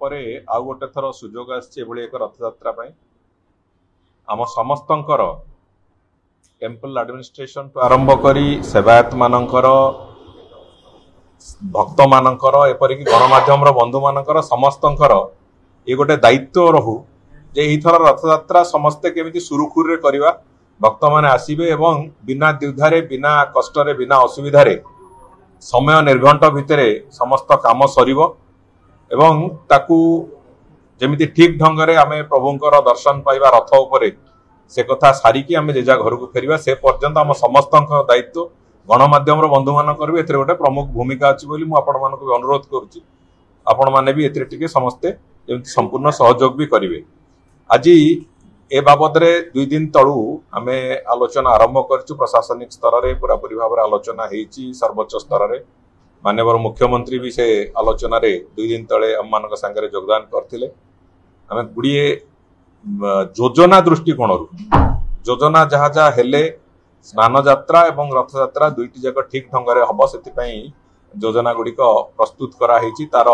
ପରେ ଆଉ ଗୋଟେ ଥर ସୁଯୋଗ ଆସିଛି ଏଭଳି ଏକ ରଥଯାତ୍ରା ପାଇଁ आम समस्तंकर टेम्पल एडमिनिस्ट्रेशन टू आरंभ करी सेवायत मानकर भक्त मानकर एपरिक गणमाध्यम बंधु मानकर समस्तंकर ये गोटे दायित्व रहू जे एथर रथयात्रा समस्ते केमिति सुरुखुर रे करवा भक्त माने आसीबे एवं बिना द्विधारे बिना कष्टरे बिना असुविधारे समय निर्घंट भितरे समस्त काम सरिबो एवं ताकू जमिति ठीक ढंग से आम प्रभुंकर दर्शन पाइबा रथ उपरे से कथा सारिकी आम जेजा घर को फेरिबा से पर्यंत आम समस्त दायित्व गणमाध्यम बंधु मानकर भी एथिरे गोटे प्रमुख भूमिका अच्छी बोली मुझे आपण मानक अनुरोध करुच्ची आपण माने भी एथिरे टिके समस्ते जेमति संपूर्ण सहयोग भी करिवे। आज ए बाबद रे 2 दिन तळू आम आलोचना आरंभ करछु प्रशासनिक स्तर रे पूरापूरी भाव में आलोचना हेची सर्वोच्च स्तर रे माननीय मुख्यमंत्री भी से आलोचना रे 2 दिन तले आम मान संगे योगदान करथिले। आम गुड़िए योजना दृष्टिकोण योजना जहाँ जहाँ हेले स्नान यात्रा एवं रथ यात्रा दुईटी जाक ठीक ढंग से हम से योजना गुड़िक प्रस्तुत कराई तार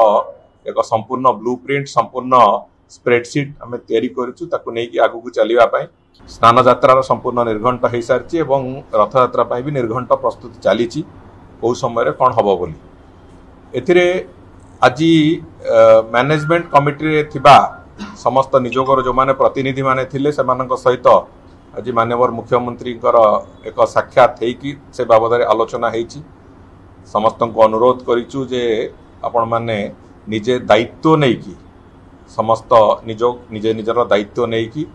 एक संपूर्ण ब्लूप्रिंट संपूर्ण स्प्रेडशीट आम तैयारी करूँ आगू चलने स्नान यात्रार संपूर्ण निर्घंट हो सारी रथ यात्रा भी निर्घंट प्रस्तुत चली कौ समय कौन हम बोली एथिरे आज मैनेजमेंट कमिटी थिबा समस्त निजोगर जो माने प्रतिनिधि माने थिले सेमानक सहित आज माननीय मुख्यमंत्री एक साक्षात हेकी से बाबद आलोचना हेची समस्त को अनुरोध करिचु जे आपण माने निजे दायित्व नेकी समस्त निजे निजर दायित्व नेकी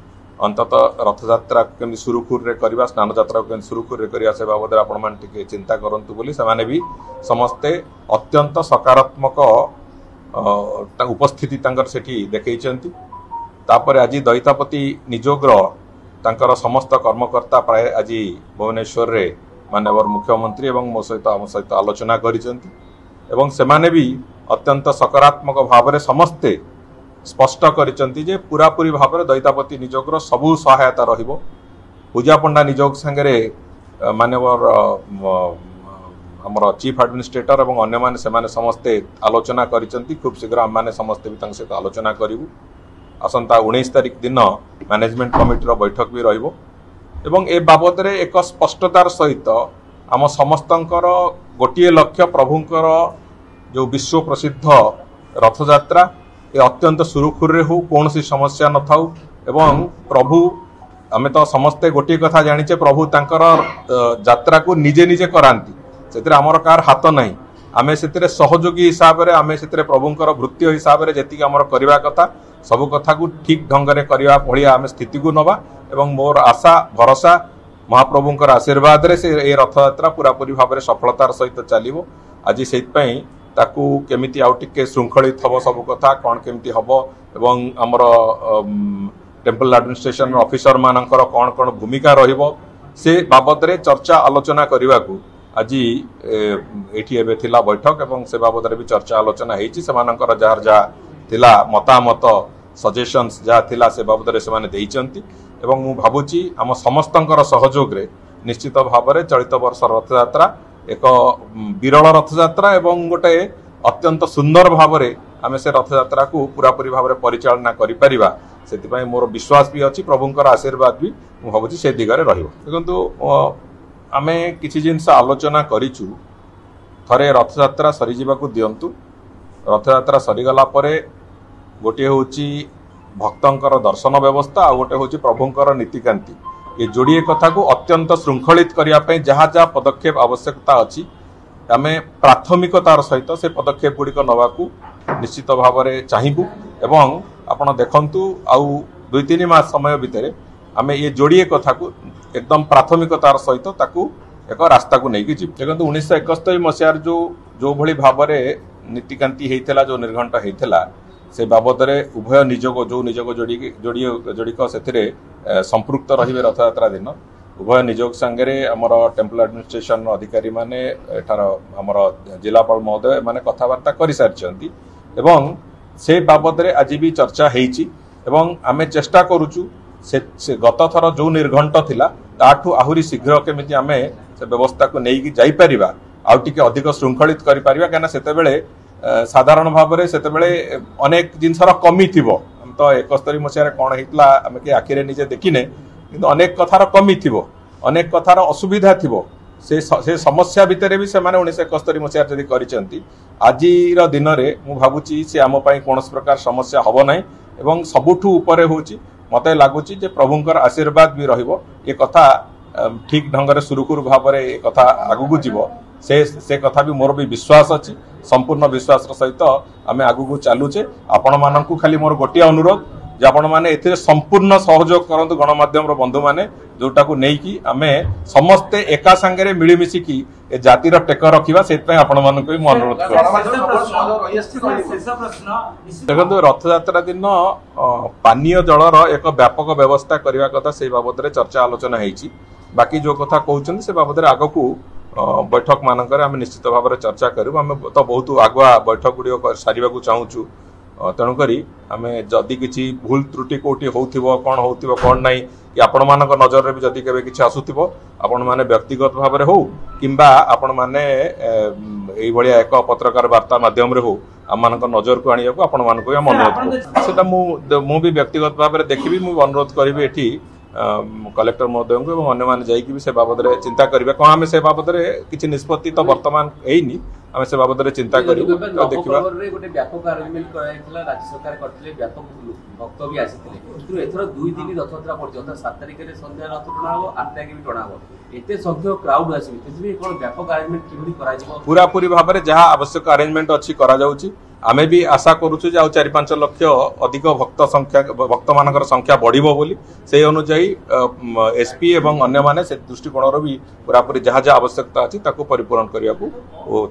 अंततः रथयात्रा केमि सुरुखुर रे करबा स्नान यात्रा केमि सुरुखुर रे करबा से बाबद आपण मान टिके चिंता करंतु बोली से भी समस्ते अत्यंत सकारात्मक उपस्थिति सेठी देखैचंती। तापर आज दैतापति निजोग्र तांकर समस्त कर्मकर्ता प्राय आज भुवनेश्वर रे माननीय मुख्यमंत्री एवं मो सहित आम सहित आलोचना करिसेंती एवं सेमाने भी अत्यंत सकारात्मक भाव में समस्ते स्पष्ट करिसेंती जे पूरापूरी भाव में दैतापति निजोग्र सबु सहायता रहिबो। पूजा पंडा निजोग संगे माननीय हमर चीफ एडमिनिस्ट्रेटर एवं अन्य माने सेमाने समस्ते आलोचना करिसेंती खूब शीघ्र आम माने समस्ते भी तांक सहित आलोचना करिवु। आसंता 19 तारिख दिन मैनेजमेंट कमिटीर बैठक भी रहिबो एवं ए बाबद रे एक स्पष्टतार सहित आम समस्तंकर गोटिए लक्ष्य प्रभुंकर जो विश्व प्रसिद्ध रथयात्रा ये अत्यंत सुरुखुर रे हो कौन सी समस्या न थाउ एवं प्रभु आमे तो समस्ते गोटिए कथा जानिचे प्रभु तांकर यात्रा को निजे निजे करांती से आमर कार हाथ नहीं आमे से सहयोगी हिसाब से आमे से प्रभुंकर भृत्य हिसाब से जी आमर करवा कथा सबु कथा को ठीक ढंग से करवा भलिया आमे स्थिति को नवा एवं मोर आशा भरोसा महाप्रभुंकर आशीर्वाद रे से ए रथयात्रा पूरापूरी भाव में सफलतार सहित चलो। आज से ताकू केमिति आउ टिके श्रृंखलित हम सब कथा कौन केमिति हम एवं आमर टेम्पल एडमिनिस्ट्रेशन ऑफिसर मानकर कौन कौन भूमिका रहिबो से बाबद रे चर्चा आलोचना करने को आज एठी थिला बैठक एवं से बाबद भी चर्चा आलोचना हेची सेमानकर जार जा थिला मतामत सजेशंस जा थिला से बाबद से माने देइचंती एवं मु भाबुची आम समस्तंकर सहयोग रे निश्चित भाव में चलित वर्ष रथयात्रा एक विरल रथयात्रा एवं गोटे अत्यंत सुंदर भाव में आम से रथयात्रा को पूरापूरी भाव में परिचालना करिपरिबा से मोर विश्वास भी अच्छी प्रभुंकर आशीर्वाद भी मु भाबुची से दिगरे रहिबो। देखंतु आमे किछि जिनस आलोचना करिछु थरे रथयात्रा सरी जीवाकू दियंतु रथयात्रा सरीगला परे गोटे होची भक्तंकर दर्शन व्यवस्था आ गोटे होची प्रभुंकर नीतिकांति ये जोड़िए कथा को अत्यंत श्रृंखलित करिया पय जहाँ जहाँ पदक्षेप आवश्यकता अछि आमे प्राथमिकतार सहित से पदक्षेप गुड़िक नवाकू निश्चित भाव में चाहिबू एवं आपण देखंतु आउ 2-3 मास समय भितर आमे ये जोड़िए कथा को एकदम प्राथमिकतार सहित ताकू एक रास्ता को लेकिन जी देखो 1971 मसीहार जो भली भाव में नीतिकांति होता जो निर्घंट होता से बाबद उभय निजोग जो निजोग जोड़िक से संपृक्त रही रथयात्रा दिन उभय निजोग सांगे आमर टेम्पल एडमिनिस्ट्रेशन अधिकारी माने एठार आमर जिलापाल महोदय माने कथबार्ता कर सारी एवं से बाबद आज भी चर्चा होती आमे चेष्टा करुचु से गत थर जो निर्घंट थिला ताठू आहुरी शीघ्र केमिति आमे से व्यवस्था को नेकी जाई परिबा आउ टिके अधिक श्रृंखलित करि परिबा काना सेते बेले साधारण भाव में से अनेक जिनसर कमी थी तो 71 मसीह कौन होता आम कि आखिरे निजे देखने कि अनेक कथार कमी थी अनेक कथार असुविधा थी से समस्या भितर भी से 1971 मसीह जदि कर आज दिन में मुझे भावुची से आम कौन प्रकार समस्या हम ना एवं सबुठू उपरे होची मते लगुच प्रभुंकर आशीर्वाद भी रहिबो ये कथा ठीक ढंग से सुरुखुरु भाव में ये कथा आगू जीव से कथा भी मोर भी विश्वास अच्छी संपूर्ण विश्वास सहित आम आगू चलुचे आपण मानू खाली मोर गोटे अनुरोध जे आपण मैंने ए संपूर्ण सहयोग करंतु गणमाध्यम बंधु मैंने जोटा को नहीं आम समस्ते एका सांगे मिलमिशिकी ए जातिर टेक रखा से आपण मानक भी मु अनुरोध देखो रथ यात्रा दिन पानीय जलर एक व्यापक व्यवस्था करने कथा से बाबद चर्चा आलोचना होती बाकी जो कथा कहते से बाबद आग को बैठक मानक निश्चित भाव में चर्चा करूँ आम तो बहुत आगुआ बैठक गुड़िक सारे चाहूँ तेणुक आम जदि किसी भूल त्रुटि कौटी हो कौन हो कौन ना कि आपण मान नजर में भी जदि केवे किसी आसुथिबो आपण माने व्यक्तिगत भाव में हो किंबा आपण माने एई भलिया एक पत्रकार वार्ता माध्यम रे हो आम मान नजर को आनिया को आपण मान को हम अनुरोध कर सेटा मु भी व्यक्तिगत भाव में देखिबी मु अनुरोध करिबी एठी कलेक्टर महोदय को अन्य मैंने जाकि भी से बाबद चिंता करिबा कौन आम से बाबद किसी निष्पत्ति तो वर्तमान एइनी आम से बाबद चिंता करिबा देखिबा गोटे व्यापक अरेंजमेंट कराइतला राज्य सरकार करथिले व्यापक भक्त भी आसीथिले किंतु एथरो 2 दिन रथयात्रा पड़छ अर्थात 7 तारिख रे संध्या रथ टणा हो 8 तारिख भी टणा हो एते संख्यक क्राउड आसीबे तेबी कोन व्यापक अरेंजमेंट किबि कराइ जबो पूरा पूरी भाव में जहां आवश्यक अरेंजमेंट अछि करा जाउची आमे भी आशा करूछु जे 4-5 लाख अधिक भक्त मानकर संख्या बढ़िबो बोली से अनुसार एसपी एवं अन्य माने से दृष्टिकोण भी पूरा पूरी जहां आवश्यकता अछि ताको परिपूर्ण करिया को